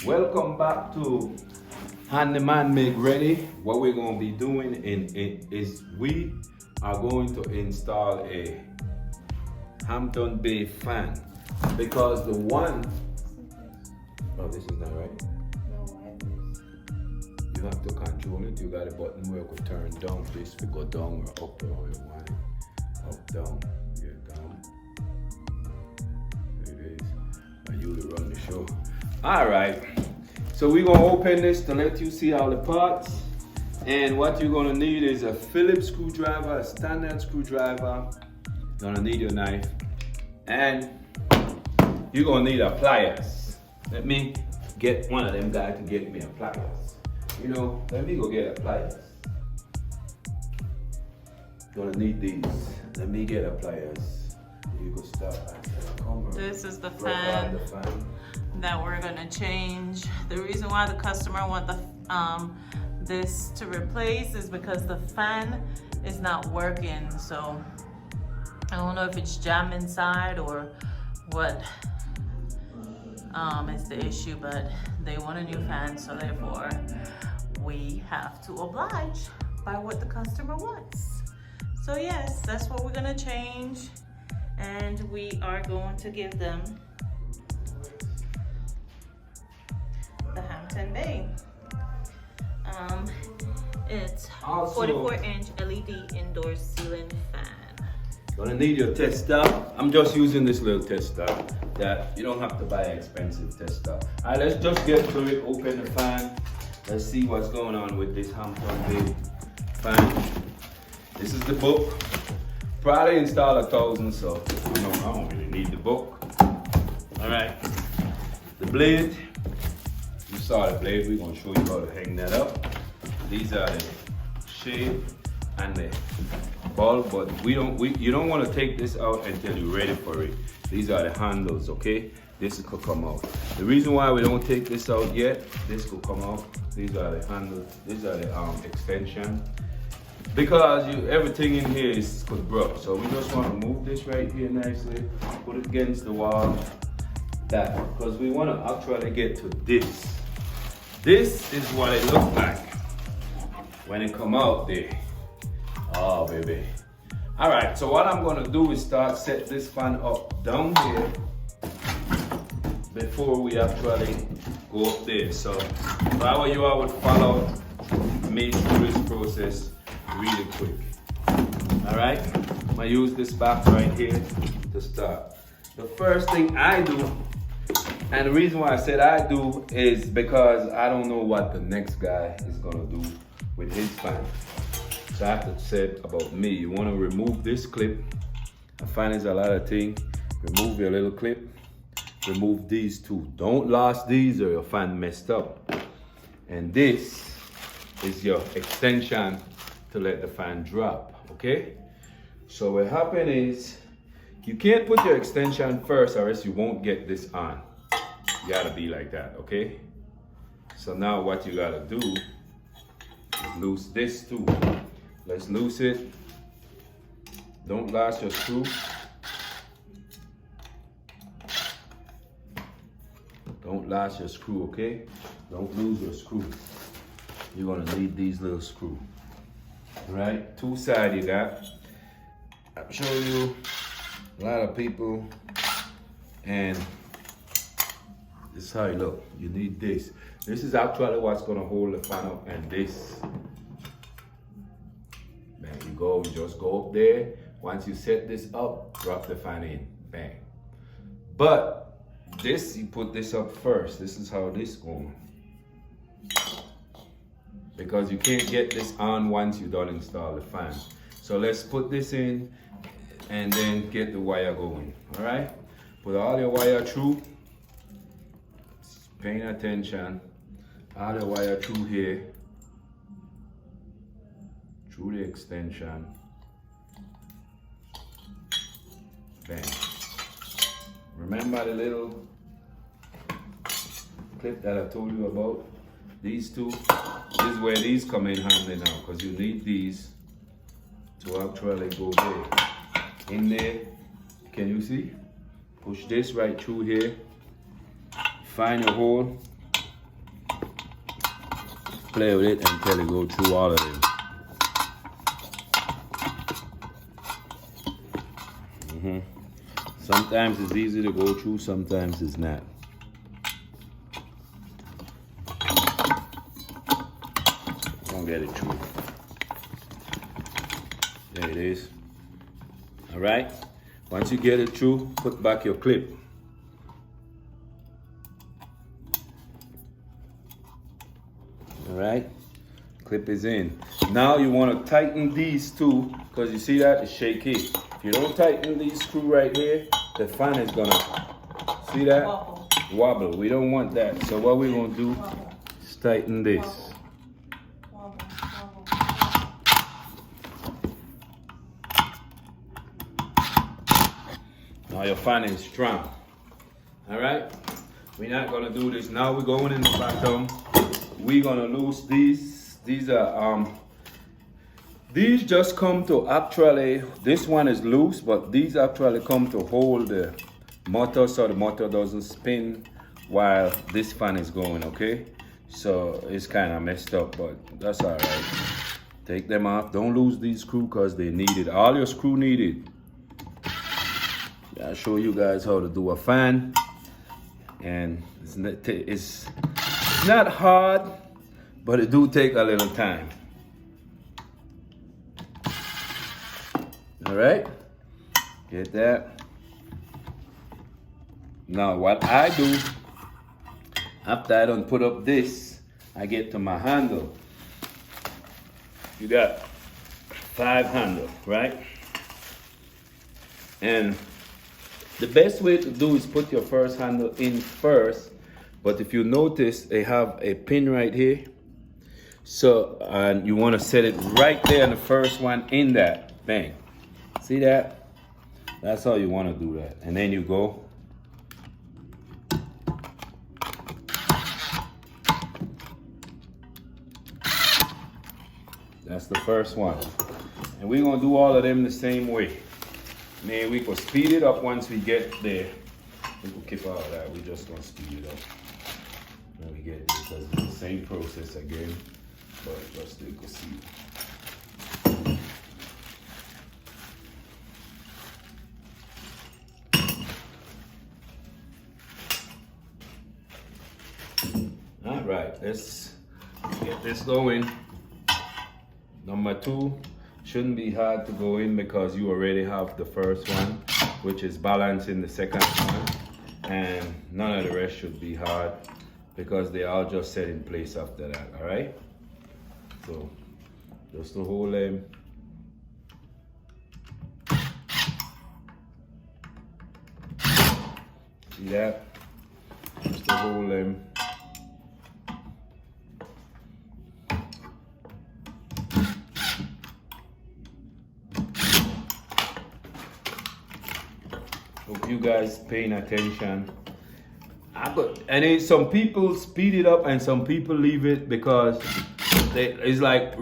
Welcome back to Handyman Make Ready. What we're going to be doing is we are going to install a Hampton Bay fan because the one, oh, this is not right. You have to control it. You got a button where it could turn down. This will go down or up or how you want it. Up, down, yeah, down. There it is. I usually run the show. All right. So we're gonna open this to let you see all the parts. And what you're gonna need is a Phillips screwdriver, a standard screwdriver. You're gonna need your knife. And you're gonna need a pliers. Let me get one of them guys to get me a pliers. You know, let me go get a pliers. Gonna need these. Let me get a pliers. You go start. This is the fan that we're gonna change. The reason why the customer want the this to replace is because the fan is not working. So I don't know if it's jammed inside or what is the issue, but they want a new fan, so therefore we have to oblige by what the customer wants. So yes, that's what we're gonna change, and we are going to give them the Hampton Bay. It's 44-inch LED indoor ceiling fan. Gonna need your tester. I'm just using this little tester that you don't have to buy an expensive tester. All right, let's just get to it. Open the fan. Let's see what's going on with this Hampton Bay fan. This is the book. Probably installed 1,000, so I don't really need the book. All right, the blade. You saw the blade. We're gonna show you how to hang that up. These are the shape and the bulb, but you don't want to take this out until you're ready for it. These are the handles, okay? This could come out. The reason why we don't take this out yet, this could come out. These are the handles. These are the extension. Because everything in here could break. So we just want to move this right here nicely, put it against the wall. That, because we want to actually get to this. This is what it looks like when it come out there. Oh, baby. All right, so what I'm gonna do is set this fan up down here before we actually go up there. So if I were you, I would follow me through this process really quick. All right, I'm gonna use this box right here to start. The first thing I do, and the reason why I said I do is because I don't know what the next guy is gonna do with his fan. So I have to say about me, you want to remove this clip. I find there's a lot of things. Remove your little clip. Remove these two. Don't lose these or your fan messed up. And this is your extension to let the fan drop, okay? So what happens is, you can't put your extension first or else you won't get this on. You gotta be like that, okay? So now what you gotta do is loose this too. Let's loose it. Don't lose your screw. Don't lose your screw, okay? Don't lose your screw. You're gonna need these little screws. Right? Two sides you got. I'm showing you a lot of people, and this is how it look. You need this. This is actually what's gonna hold the fan up, and this. You just go up there. Once you set this up, drop the fan in, bang. But this, you put this up first. This is how this going. Because you can't get this on once you don't install the fan. So let's put this in and then get the wire going, all right? Put all your wire through, paying attention, all the wire through here, through the extension, bang. Remember the little clip that I told you about? These two, this is where these come in handy now, because you need these to actually go there. In there, can you see? Push this right through here, find a hole, play with it until you go through all of them. Sometimes it's easy to go through, sometimes it's not. Don't get it through. There it is. All right. Once you get it through, put back your clip. All right. Clip is in. Now you want to tighten these two, because you see that it's shaky. If you don't tighten these screw right here, the fan is gonna, see that? Wobble. We don't want that. So what we're gonna do is tighten this. Now your fan is strong. All right? We're not gonna do this. Now we're going in the bottom. We're gonna loose these. These are these just come to actually, this one is loose, but these actually come to hold the motor so the motor doesn't spin while this fan is going, okay? So it's kind of messed up, but that's all right. Take them off. Don't lose these screws because they need it. All your screw needed. I'll show you guys how to do a fan. And it's not hard, but it do take a little time. All right, get that. Now what I do, after I done put up this, I get to my handle. You got 5 handles, right? And the best way to do is put your first handle in first, but if you notice, they have a pin right here. So, and you want to set it right there in the first one in that, bang. See that? That's how you want to do that. And then you go. That's the first one. And we're going to do all of them the same way. Maybe we could speed it up once we get there. We could keep all of that. We're just going to speed it up when we get there, because it's the same process again. But just so you can see. All right, let's get this going. Number 2 shouldn't be hard to go in because you already have the first one, which is balancing the second one, and none of the rest should be hard because they all just set in place after that. All right, so just to hold them. See that? Just to hold them. Hope you guys paying attention. And some people speed it up and some people leave it because it's like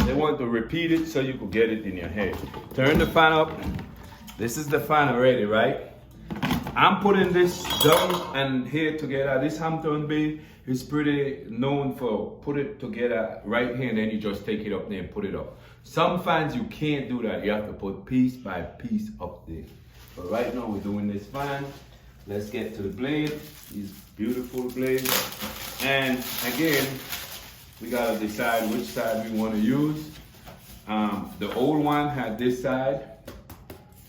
they want to repeat it so you could get it in your head. Turn the fan up. This is the fan already, right? I'm putting this down and here together. This Hampton Bay is pretty known for put it together right here and then you just take it up there and put it up. Some fans you can't do that. You have to put piece by piece up there. But right now we're doing this fan. Let's get to the blade, these beautiful blades. And again, we gotta decide which side we wanna use. The old one had this side,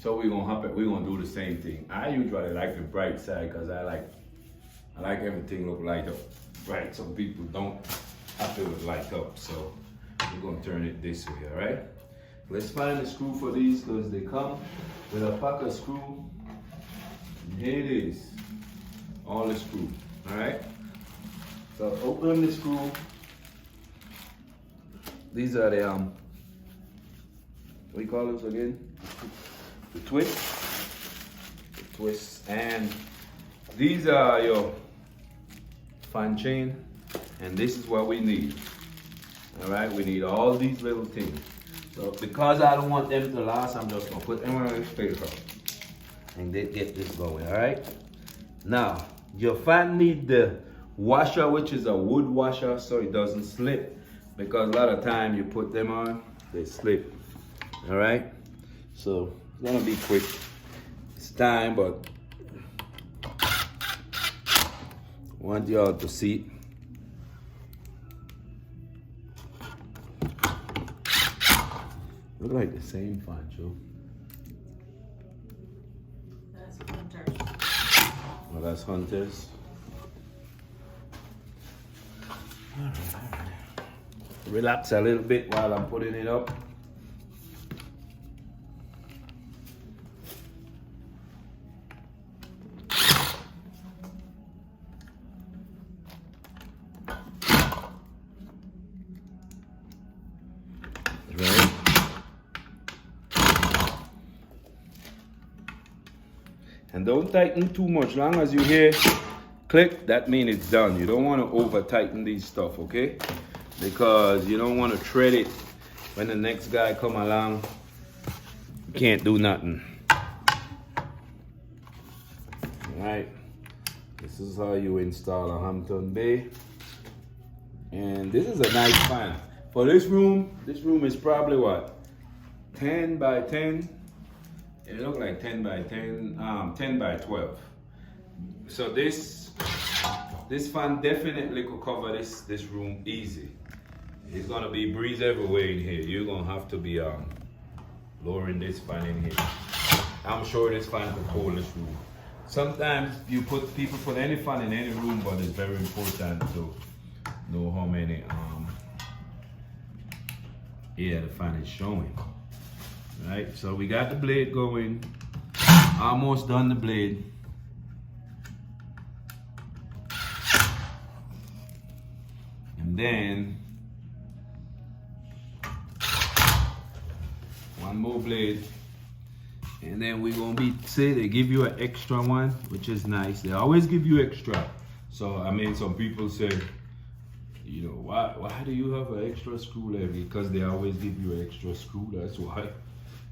so we're gonna do the same thing. I usually like the bright side because I like everything look light up. Right, some people don't have to light up, so we're gonna turn it this way, all right? Let's find a screw for these because they come with a pack of screw. And here it is, all the screw, all right? So open the screw. These are the, what do you call those again? The twist. The twist. And these are your fan chain. And this is what we need. All right, we need all these little things. So because I don't want them to last, I'm just gonna put them on this paper and they get this going, all right? Now, your fan need the washer, which is a wood washer, so it doesn't slip, because a lot of time you put them on, they slip. All right, so it's gonna be quick. It's time, but I want y'all to see. Look like the same fan, Joe. That's Hunter's. Well, that's Hunter's. All right. Relax a little bit while I'm putting it up. Right. And don't tighten too much. Long as you hear click, that means it's done. You don't want to over tighten these stuff, okay? Because you don't want to thread it when the next guy come along. You can't do nothing. Alright. This is how you install a Hampton Bay. And this is a nice fan. For this room is probably what? 10 by 10. It look like 10 by 10, 10 by 12. So this fan definitely could cover this room easy. It's gonna be breeze everywhere in here. You're gonna have to be lowering this fan in here. I'm sure this fan could hold this room. Sometimes people put any fan in any room, but it's very important to know how many the fan is showing. Right, so we got the blade going. Almost done the blade. And then one more blade. And then we're gonna they give you an extra one, which is nice. They always give you extra. So I mean, some people say, you know, why do you have an extra screw there? Because they always give you an extra screw, that's why.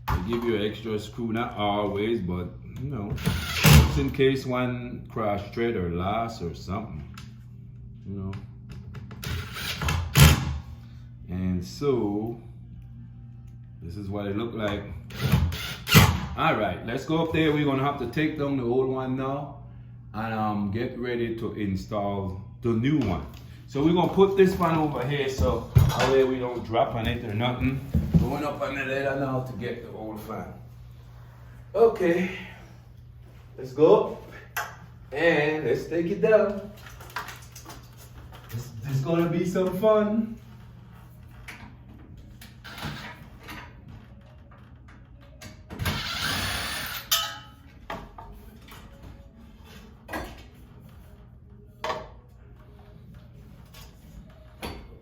They give you an extra screw, not always, but you know, just in case one cross thread or lost or something, you know. And so, this is what it looked like. All right, let's go up there. We're gonna have to take down the old one now and get ready to install the new one. So we're gonna put this fan over here so that way we don't drop on it or nothing. Going up on the ladder now to get the old fan. Okay, let's go and let's take it down. This is gonna be some fun.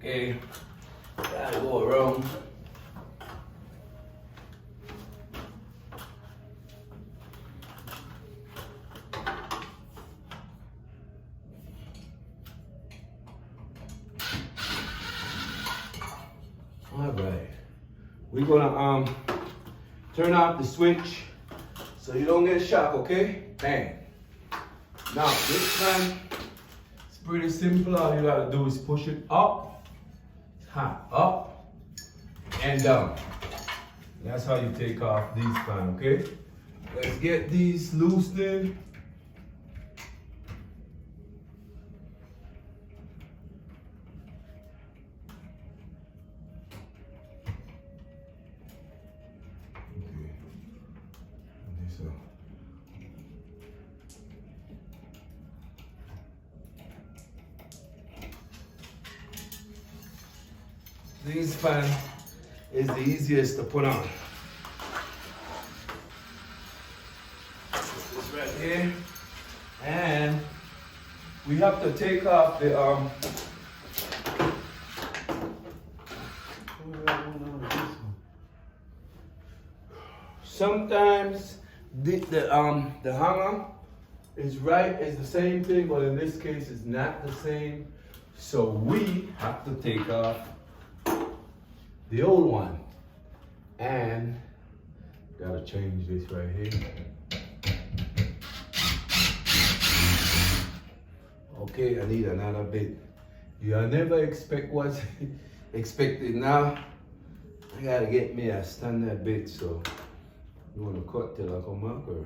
Okay, gotta go around. All right, we're gonna turn off the switch so you don't get a shock, okay? Bang. Now this fan, it's pretty simple. All you gotta do is push it up. Up and down. That's how you take off these fans, okay? Let's get these loosed in. Okay. So. This fan is the easiest to put on. This right here. And we have to take off the sometimes the hanger is the same thing, but in this case it's not the same. So we have to take off the old one, and gotta change this right here. Okay, I need another bit. You'll never expect what's expected now. I gotta get me a standard bit, so you wanna cut till I come back or?